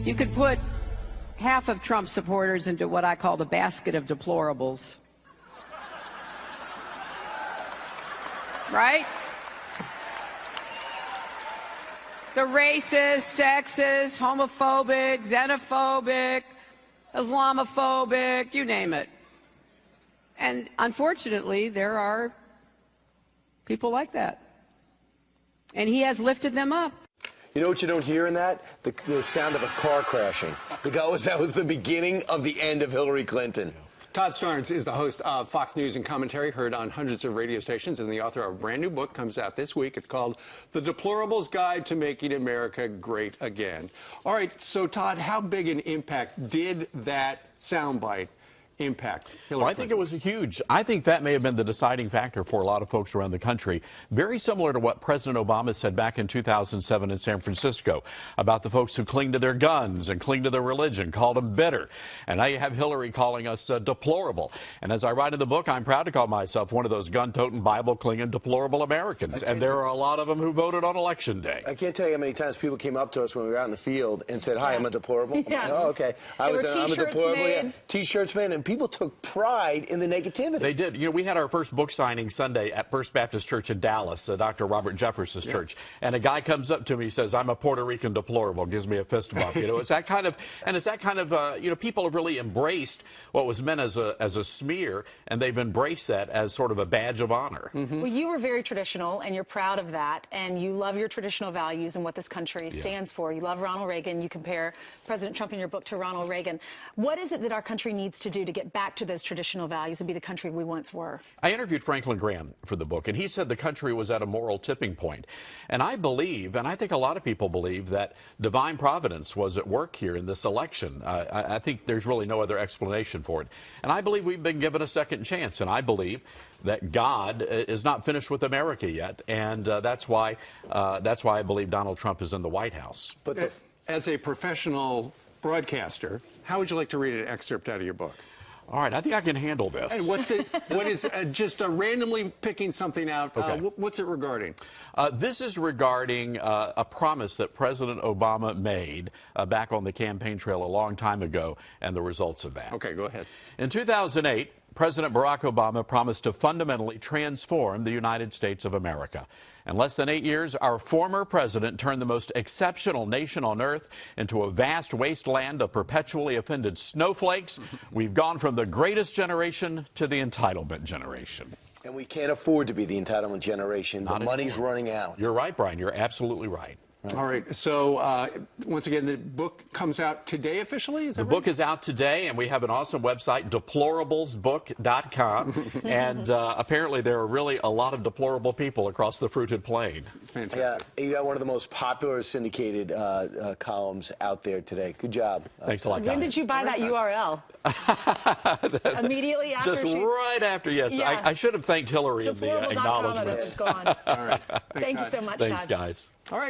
You could put half of Trump supporters into what I call the basket of deplorables. Right? The racist, sexist, homophobic, xenophobic, Islamophobic, you name it. And unfortunately, there are people like that. And he has lifted them up. You know what you don't hear in that? The sound of a car crashing. That was the beginning of the end of Hillary Clinton. Todd Starnes is the host of Fox News and Commentary, heard on hundreds of radio stations, and the author of a brand new book, comes out this week. It's called The Deplorables Guide to Making America Great Again. All right, so Todd, how big an impact did that soundbite impact Hillary Well, I think it was huge. I think that may have been the deciding factor for a lot of folks around the country. Very similar to what President Obama said back in 2007 in San Francisco about the folks who cling to their guns and cling to their religion, called them bitter. And now you have Hillary calling us deplorable. And as I write in the book, I'm proud to call myself one of those gun-toting, Bible-clinging, deplorable Americans. And there are a lot of them who voted on Election Day. I can't tell you how many times people came up to us when we were out in the field and said, "Hi, I'm a deplorable." Yeah. Oh, okay. I'm a deplorable. Made. Yeah. T-shirts made, and people took pride in the negativity. They did. You know, we had our first book signing Sunday at First Baptist Church in Dallas, Dr. Robert Jefferson's church. And a guy comes up to me, says, "I'm a Puerto Rican deplorable," gives me a fist bump. You know, it's that kind of, you know, people have really embraced what was meant as a smear, and they've embraced that as sort of a badge of honor. Well, you were very traditional, and you're proud of that, and you love your traditional values and what this country stands for. You love Ronald Reagan. You compare President Trump in your book to Ronald Reagan. What is it that our country needs to do to get back to those traditional values and be the country we once were? I interviewed Franklin Graham for the book, and he said the country was at a moral tipping point. And I believe, and I think a lot of people believe, that divine providence was at work here in this election. I think there's really no other explanation for it. And I believe we've been given a second chance, and I believe that God is not finished with America yet, and that's why I believe Donald Trump is in the White House. But as a professional broadcaster, how would you like to read an excerpt out of your book? All right, I think I can handle this. Hey, what is just randomly picking something out? Okay. What's it regarding? This is regarding a promise that President Obama made back on the campaign trail a long time ago, and the results of that. Okay, go ahead. In 2008, President Barack Obama promised to fundamentally transform the United States of America. In less than 8 years, our former president turned the most exceptional nation on earth into a vast wasteland of perpetually offended snowflakes. We've gone from the greatest generation to the entitlement generation. And we can't afford to be the entitlement generation. The money's running out. You're right, Brian. You're absolutely right. All right. So, once again, the book comes out today officially? Is that The book is out today, and we have an awesome website, Deplorablesbook.com. And apparently there are really a lot of deplorable people across the fruited plain. Fantastic. Yeah, you got one of the most popular syndicated columns out there today. Good job. Thanks a lot, guys. When did you buy that URL? Immediately after? Just right after, yes. Yeah. I should have thanked Hillary in the Deplorables.com, acknowledgments. it's gone. All right. Thank you so much, Thanks, Todd. guys. All right.